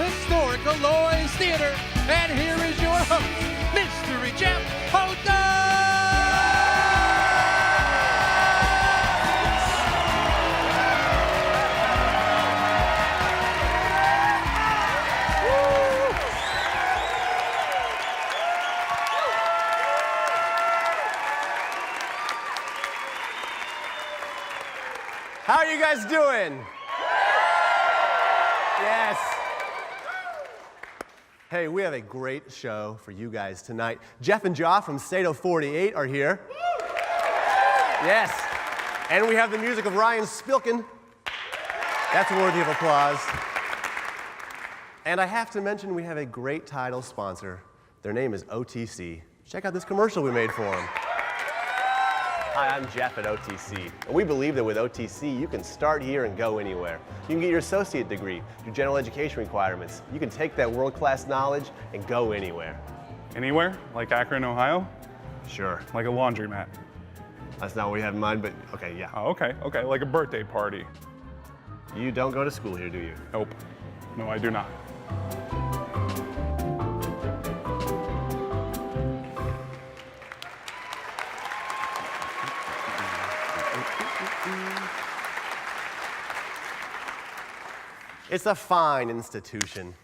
historic Aloy's Theater. And here is your host, Mystery Jeff Hoda! How are you guys doing? Yes. Hey, we have a great show for you guys tonight. Jeff and Kyaw from SATO48 are here. Yes. And we have the music of Ryan Spilken. That's worthy of applause. And I have to mention we have a great title sponsor. Their name is OTC. Check out this commercial we made for them. Hi, I'm Jeff at OTC, and we believe that with OTC, you can start here and go anywhere. You can get your associate degree, your general education requirements. You can take that world-class knowledge and go anywhere. Anywhere? Like Akron, Ohio? Sure. Like a laundromat? That's not what we have in mind, but okay, yeah. Oh, okay, okay, like a birthday party. You don't go to school here, do you? Nope. No, I do not. It's a fine institution.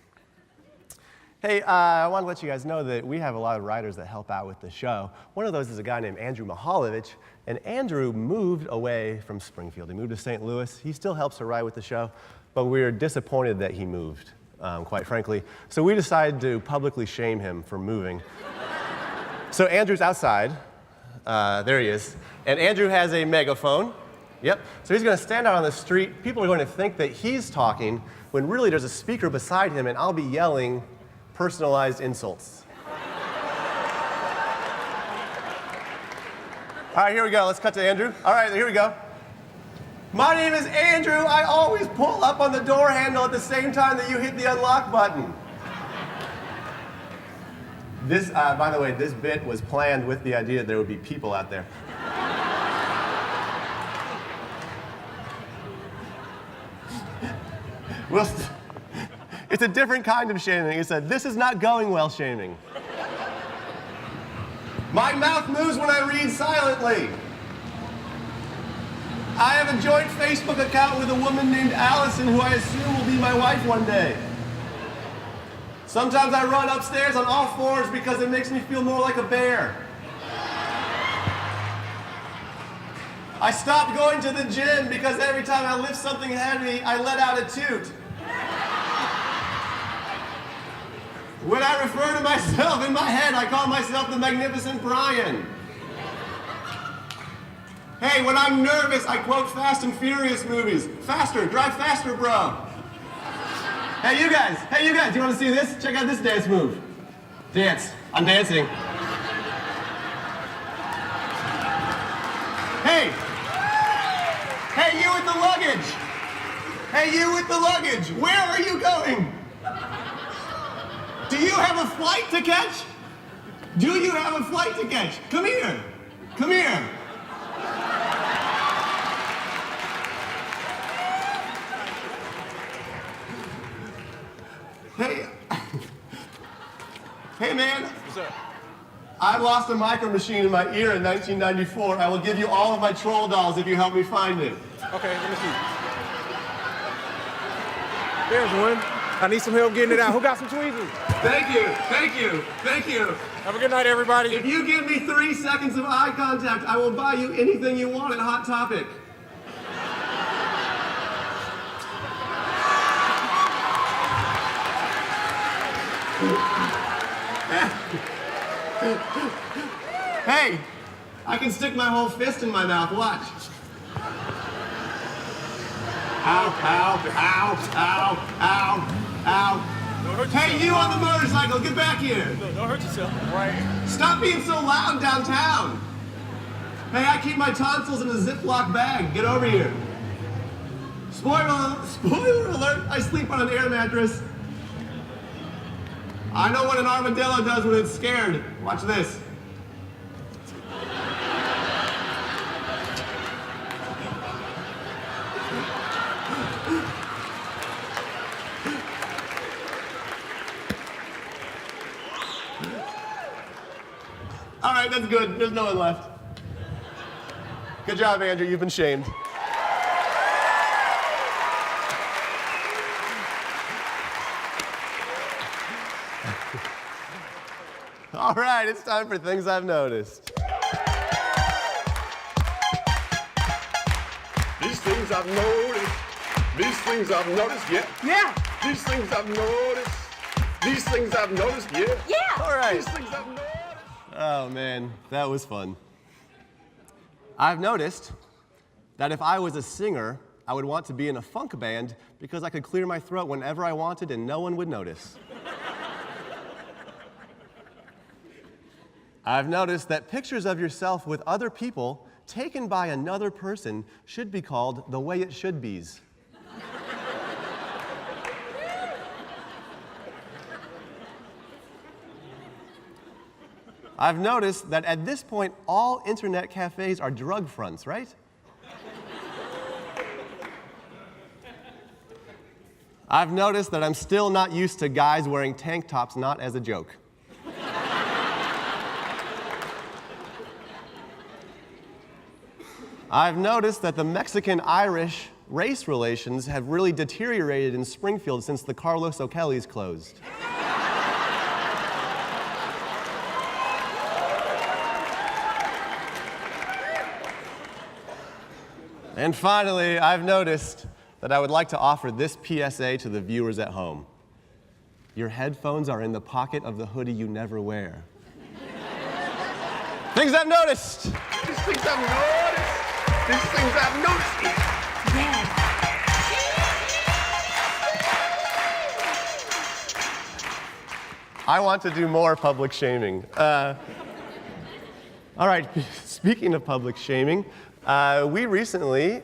Hey, I want to let you guys know that we have a lot of writers that help out with the show. One of those is a guy named Andrew Mihalovich, and Andrew moved away from Springfield. He moved to St. Louis. He still helps to write with the show, but we're disappointed that he moved, quite frankly. So we decided to publicly shame him for moving. So Andrew's outside. There he is. And Andrew has a megaphone. Yep. So he's going to stand out on the street. People are going to think that he's talking when really there's a speaker beside him, and I'll be yelling personalized insults. All right, here we go. Let's cut to Andrew. All right, here we go. My name is Andrew. I always pull up on the door handle at the same time that you hit the unlock button. This, by the way, this bit was planned with the idea that there would be people out there. Well, it's a different kind of shaming. It's a "this is not going well" shaming. My mouth moves when I read silently. I have a joint Facebook account with a woman named Allison who I assume will be my wife one day. Sometimes I run upstairs on all fours because it makes me feel more like a bear. I stopped going to the gym because every time I lift something heavy, I let out a toot. When I refer to myself in my head, I call myself the Magnificent Brian. Hey, when I'm nervous, I quote Fast and Furious movies. Faster, drive faster, bro. Hey, you guys, do you want to see this? Check out this dance move. Dance, I'm dancing. Hey, you with the luggage. Hey, you with the luggage, where are you going? Do you have a flight to catch? Do you have a flight to catch? Come here. Come here. Hey man. What's up? I lost a micro machine in my ear in 1994. I will give you all of my troll dolls if you help me find it. Okay, let me see. There's one. I need some help getting it out. Who got some tweezers? Thank you, thank you, thank you. Have a good night, everybody. If you give me 3 seconds of eye contact, I will buy you anything you want at Hot Topic. Hey, I can stick my whole fist in my mouth. Watch. Ow, ow, ow, ow, ow, ow. Hey, you on the motorcycle, get back here. No, don't hurt yourself. Right. Stop being so loud downtown. Hey, I keep my tonsils in a Ziploc bag. Get over here. Spoiler alert, I sleep on an air mattress. I know what an armadillo does when it's scared. Watch this. All right, that's good. There's no one left. Good job, Andrew. You've been shamed. All right, it's time for Things I've Noticed. These things I've noticed. These things I've noticed, yeah. Yeah. These things I've noticed. These things I've noticed, yeah. Yeah. All right. These things I've noticed. Oh, man, that was fun. I've noticed that if I was a singer, I would want to be in a funk band because I could clear my throat whenever I wanted and no one would notice. I've noticed that pictures of yourself with other people taken by another person should be called the way it should be's. I've noticed that at this point, all internet cafes are drug fronts, right? I've noticed that I'm still not used to guys wearing tank tops not as a joke. I've noticed that the Mexican-Irish race relations have really deteriorated in Springfield since the Carlos O'Kelly's closed. And finally, I've noticed that I would like to offer this PSA to the viewers at home. Your headphones are in the pocket of the hoodie you never wear. Things I've noticed. These things I've noticed. These things I've noticed, yeah. I want to do more public shaming. All right, speaking of public shaming, we recently,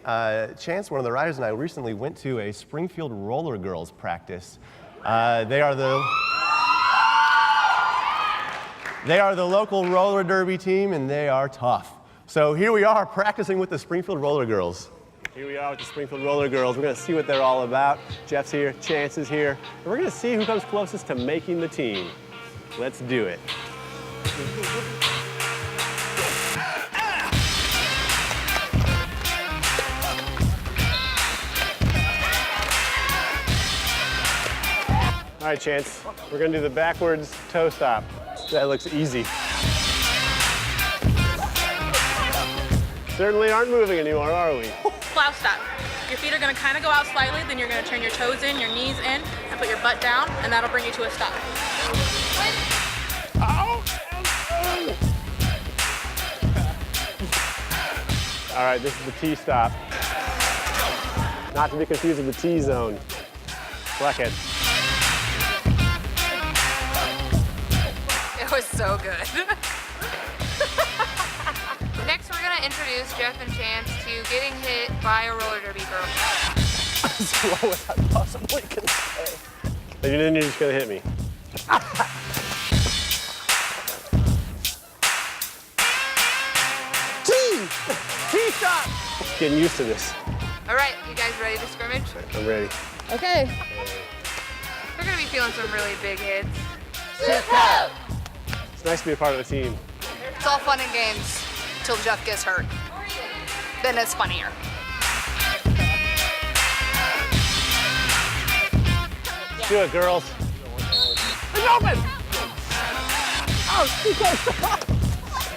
Chance, one of the riders, and I recently went to a Springfield Roller Girls practice. They are the local roller derby team, and they are tough. So here we are practicing with the Springfield Roller Girls. Here we are with the Springfield Roller Girls. We're going to see what they're all about. Jeff's here, Chance is here, and we're going to see who comes closest to making the team. Let's do it. All right, Chance, we're gonna do the backwards toe stop. That looks easy. Certainly aren't moving anymore, are we? Plow stop. Your feet are gonna kind of go out slightly, then you're gonna turn your toes in, your knees in, and put your butt down, and that'll bring you to a stop. All right, this is the T stop. Not to be confused with the T zone. Blackhead. It was so good. Next, we're gonna introduce Jeff and Chance to getting hit by a roller derby girl. Slow as I possibly can say. And then you're just gonna hit me. T-stop! Getting used to this. All right, you guys ready to scrimmage? I'm ready. Okay. We're gonna be feeling some really big hits. It's nice to be a part of a team. It's all fun and games till Jeff gets hurt. Then it's funnier. Let's do it, girls. It's open! Oh,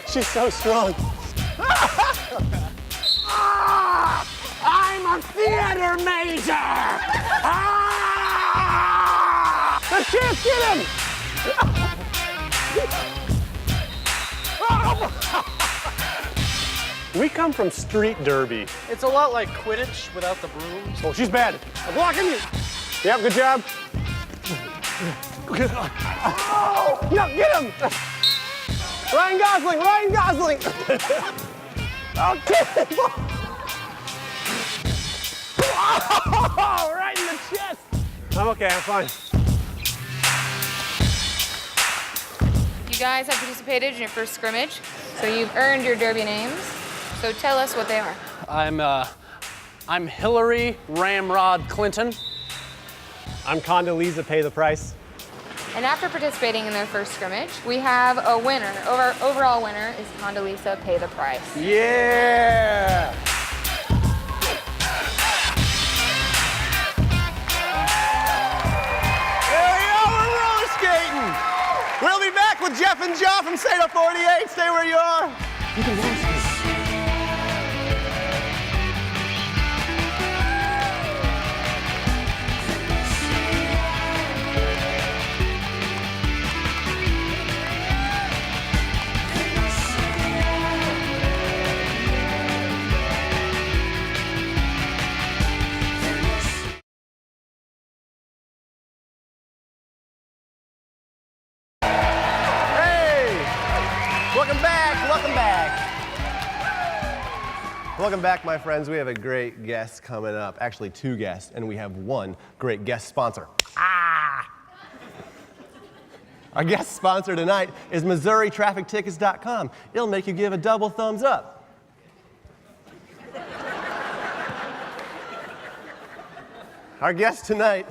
she's so strong. I'm a theater major! Let's Chance, get him! We come from street derby. It's a lot like Quidditch without the brooms. Oh, she's bad. I'm blocking you. Yep, good job. Oh, no, get him! Ryan Gosling, Ryan Gosling! Okay. Oh, right in the chest. I'm okay, I'm fine. You guys have participated in your first scrimmage, so you've earned your derby names. So tell us what they are. I'm Hillary Ramrod Clinton. I'm Condoleezza Pay the Price. And after participating in their first scrimmage, we have a winner. Our overall winner is Condoleezza Pay the Price. Yeah! There we go, we're roller skating! We'll be back with Jeff and Kyaw from SATO48. Stay where you are. You can roller skate. Welcome back, welcome back. Welcome back, my friends. We have a great guest coming up. Actually, two guests, and we have one great guest sponsor. Our guest sponsor tonight is MissouriTrafficTickets.com. It'll make you give a double thumbs up. Our guests tonight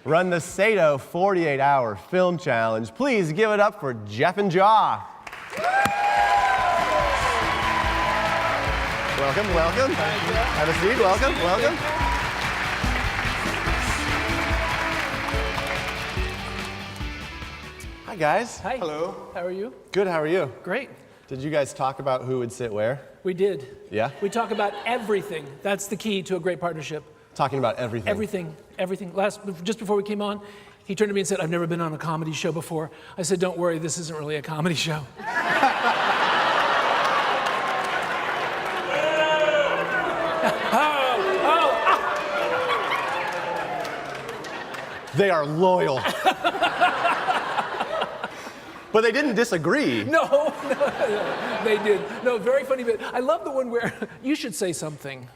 run the SATO 48-hour film challenge. Please give it up for Jeff and Kyaw. Welcome, welcome. Have a seat, welcome, welcome. Hi, guys. Hi. Hello. How are you? Good, how are you? Great. Did you guys talk about who would sit where? We did. Yeah? We talk about everything. That's the key to a great partnership. Talking about everything. Everything, everything. Just before we came on, he turned to me and said, I've never been on a comedy show before. I said, don't worry, this isn't really a comedy show. They are loyal. But they didn't disagree. No, they did. No, very funny bit. I love the one where you should say something.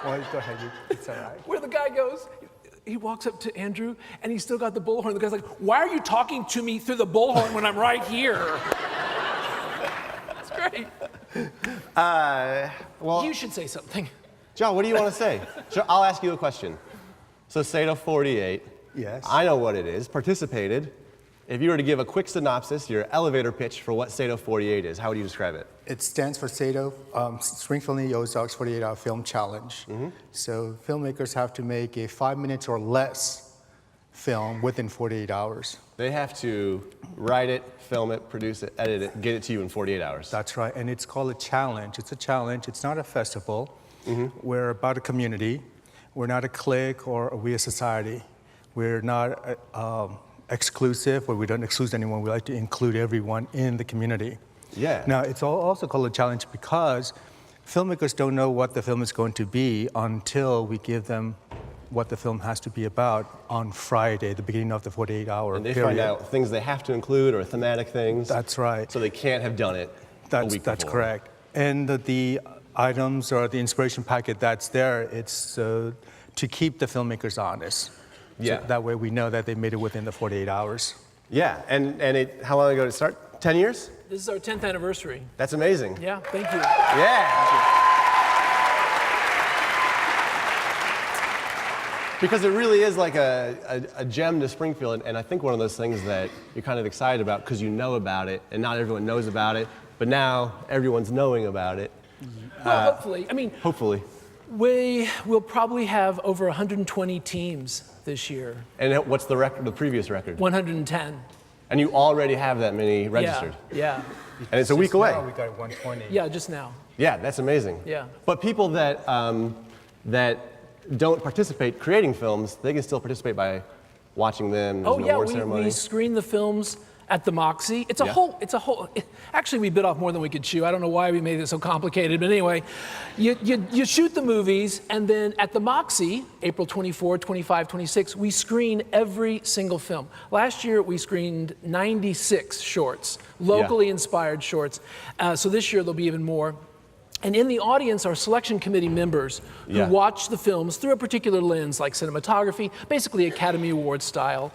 Well, go ahead. It's all right. Where the guy goes, he walks up to Andrew, and he's still got the bullhorn. The guy's like, why are you talking to me through the bullhorn when I'm right here? It's great. Well, You should say something. John, what do you want to say? Sure, I'll ask you a question. So SATO48. Yes. I know what it is. Participated. If you were to give a quick synopsis, your elevator pitch for what SATO48 is, how would you describe it? It stands for SATO, Springfield and the Ozarks 48-hour film challenge. So filmmakers have to make a 5 minutes or less film within 48 hours. They have to write it, film it, produce it, edit it, get it to you in 48 hours. That's right, and it's called a challenge. It's a challenge. It's not a festival. We're about a community. We're not a clique or we a society. We're not exclusive, or we don't exclude anyone. We like to include everyone in the community. Yeah. Now, it's also called a challenge because filmmakers don't know what the film is going to be until we give them what the film has to be about on Friday, the beginning of the 48-hour And they period. find out things they have to include or thematic things. That's right. So they can't have done it a week That's before. correct. And the items or the inspiration packet that's there, it's to keep the filmmakers honest. Yeah. So that way we know that they made it within the 48 hours. Yeah, and how long ago did it start? 10 years? This is our 10th anniversary. That's amazing. Yeah, thank you. Yeah. Because it really is like a gem to Springfield, and I think one of those things that you're kind of excited about because you know about it, and not everyone knows about it, but now everyone's knowing about it. Well, hopefully. I mean, Hopefully. we will probably have over 120 teams this year. And what's the record, the previous record? 110. And you already have that many registered. Yeah. And it's a week away. Now we got 120. Yeah, just now. Yeah, that's amazing. Yeah. But people that don't participate creating films, they can still participate by watching them. There's Oh an yeah, award ceremony. we screen the films at the Moxie. It's a whole, actually we bit off more than we could chew. I don't know why we made it so complicated, but anyway, you shoot the movies, and then at the Moxie, April 24, 25, 26, we screen every single film. Last year we screened 96 shorts, locally inspired shorts. So this year there'll be even more. And in the audience are selection committee members who watch the films through a particular lens, like cinematography, basically Academy Award style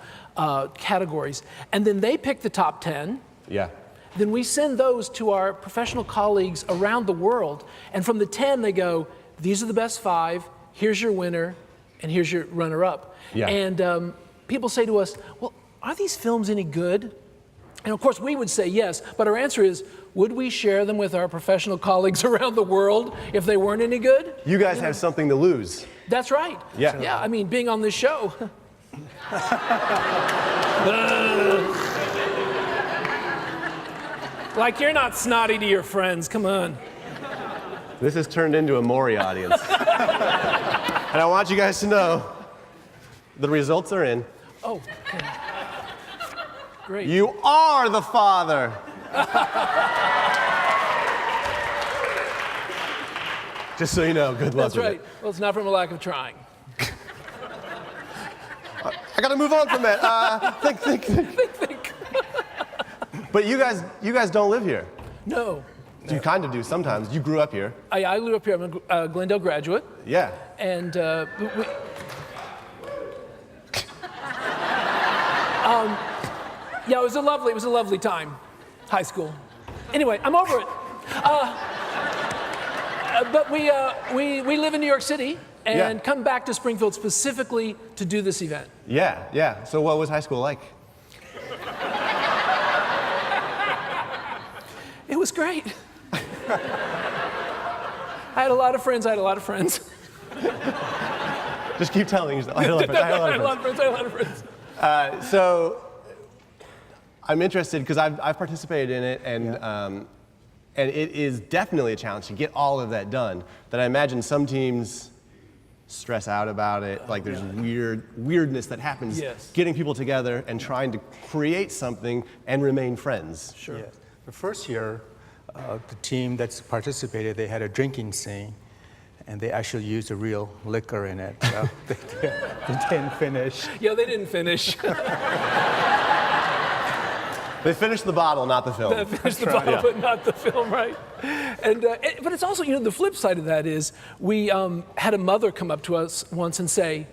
categories. And then they pick the top 10. Yeah. Then we send those to our professional colleagues around the world. And from the 10, they go, these are the best 5, here's your winner, and here's your runner-up. Yeah. And people say to us, well, are these films any good? And of course, we would say yes, but our answer is, would we share them with our professional colleagues around the world if they weren't any good? You guys have something to lose. That's right. Yeah. Yeah, I mean, being on this show. Like, you're not snotty to your friends, come on. This has turned into a Maury audience. And I want you guys to know, the results are in. Oh, okay. Great. You are the father. Just so you know, good luck That's with right. it. Well, it's not from a lack of trying. I gotta move on from that. Think. But you guys don't live here. No. You kind of do sometimes. You grew up here. I grew up here. I'm a Glendale graduate. Yeah. And yeah, it was a lovely time, high school. Anyway, I'm over it. But we live in New York City and come back to Springfield specifically to do this event. Yeah. So what was high school like? It was great. I had a lot of friends. Just keep telling yourself. I had a lot of friends. So I'm interested because I've participated in it, and it is definitely a challenge to get all of that done. That I imagine some teams stress out about it. Like there's weirdness that happens getting people together and trying to create something and remain friends. Sure. Yes. The first year, the team that's participated, they had a drinking scene, and they actually used a real liquor in it. So they didn't finish. Yeah, they didn't finish. They finished the bottle, not the film. They finished the bottle, but not the film, right? And but it's also, the flip side of that is we had a mother come up to us once and say,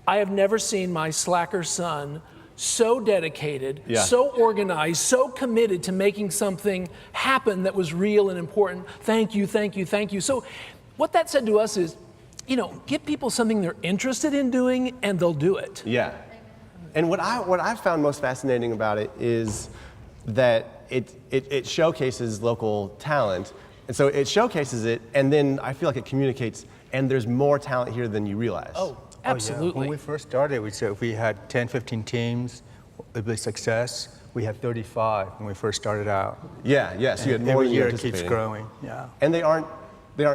"I have never seen my slacker son so dedicated, so organized, so committed to making something happen that was real and important. Thank you." So what that said to us is, give people something they're interested in doing and they'll do it. Yeah. And what I've found most fascinating about it is that it showcases local talent. And so it showcases it, and then I feel like it communicates, and there's more talent here than you realize. Oh, absolutely. Oh, yeah. When we first started, we said if we had 10, 15 teams, it would be a success. We had 35 when we first started out. Yeah, so you had more every than you year it keeps anticipated. growing. Yeah. And they aren't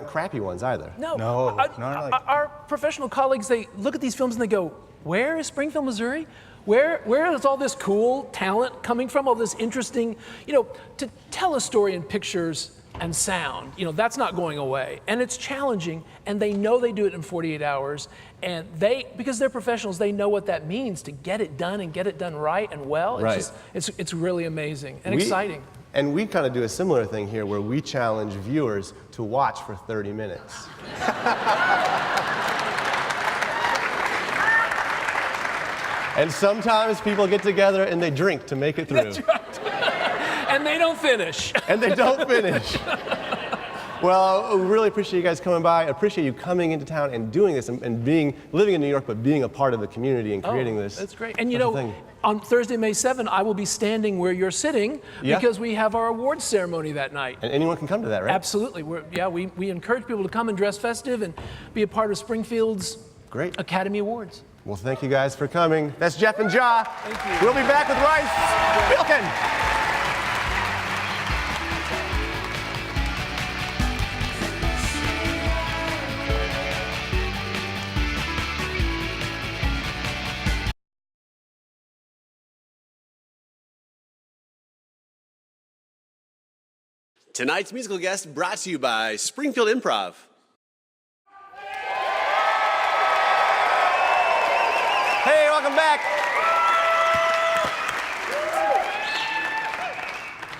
crappy ones either. No, not like- our professional colleagues, they look at these films and they go, where is Springfield, Missouri? Where is all this cool talent coming from, all this interesting, to tell a story in pictures and sound, that's not going away. And it's challenging, and they know they do it in 48 hours, and because they're professionals, they know what that means to get it done and get it done right and well. It's really amazing and exciting. And we kind of do a similar thing here where we challenge viewers to watch for 30 minutes. And sometimes people get together and they drink to make it through. That's right. And they don't finish. Well, we really appreciate you guys coming by. I appreciate you coming into town and doing this and living in New York, but being a part of the community and creating this. That's great. And on Thursday, May 7, I will be standing where you're sitting because we have our awards ceremony that night. And anyone can come to that, right? Absolutely. We encourage people to come and dress festive and be a part of Springfield's Academy Awards. Well, thank you guys for coming. That's Jeff and Ja. Thank you. We'll be back with Rice Spilken. Tonight's musical guest brought to you by Springfield Improv. Hey, welcome back.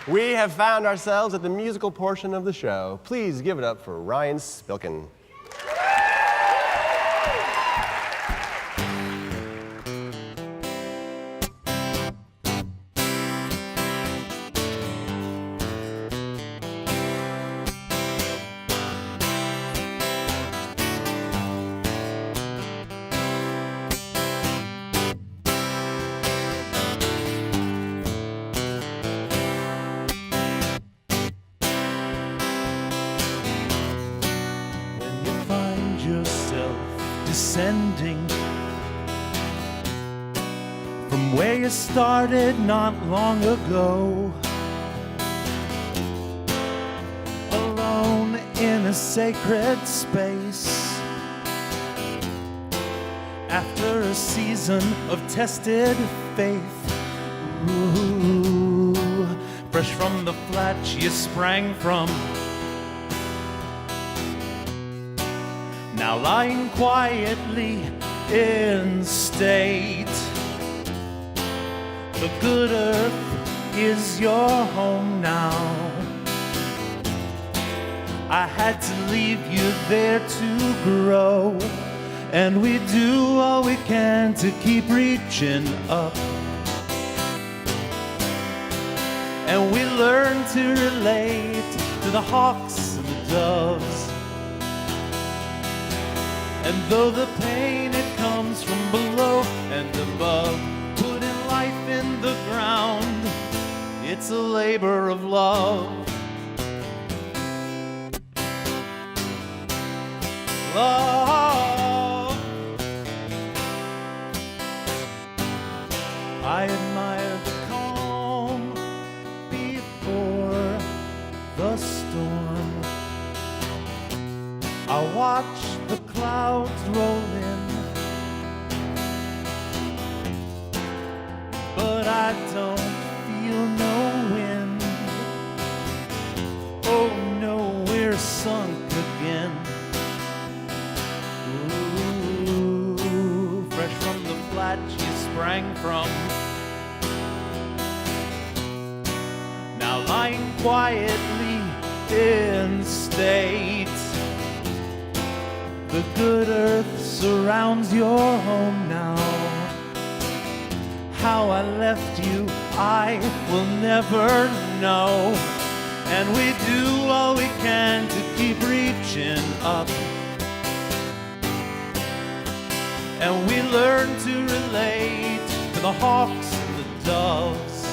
We have found ourselves at the musical portion of the show. Please give it up for Ryan Spilken. descending from where you started not long ago. Alone in a sacred space, after a season of tested faith. Ooh, fresh from the flat you sprang from, now lying quietly in state. The good earth is your home now. I had to leave you there to grow, and we do all we can to keep reaching up. And we learn to relate to the hawks and the doves. And though the pain, it comes from below and above, putting life in the ground, it's a labor of love. Love. I admire the calm before the storm. I watch the clouds roll in, but I don't feel no wind. Oh no, we're sunk again. Ooh, fresh from the flat you sprang from, now lying quietly in state. The good earth surrounds your home now. How I left you, I will never know. And we do all we can to keep reaching up. And we learn to relate to the hawks and the doves.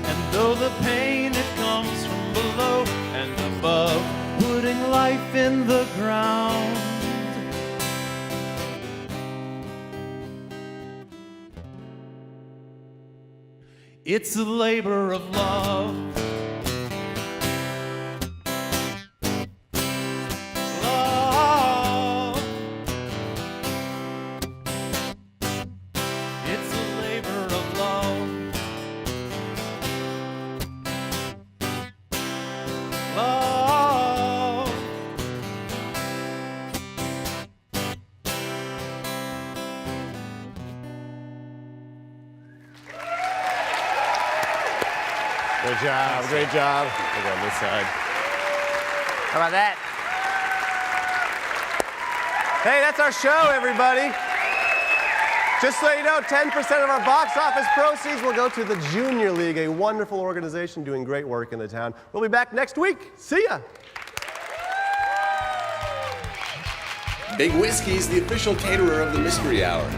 And though the pain, it comes from below and above, putting life in the ground. It's a labor of love. Love. It's a labor of love. Love. Great job, great job. Look on this side. How about that? Hey, that's our show, everybody. Just so you know, 10% of our box office proceeds will go to the Junior League, a wonderful organization doing great work in the town. We'll be back next week. See ya. Big Whiskey's the official caterer of the Mystery Hour.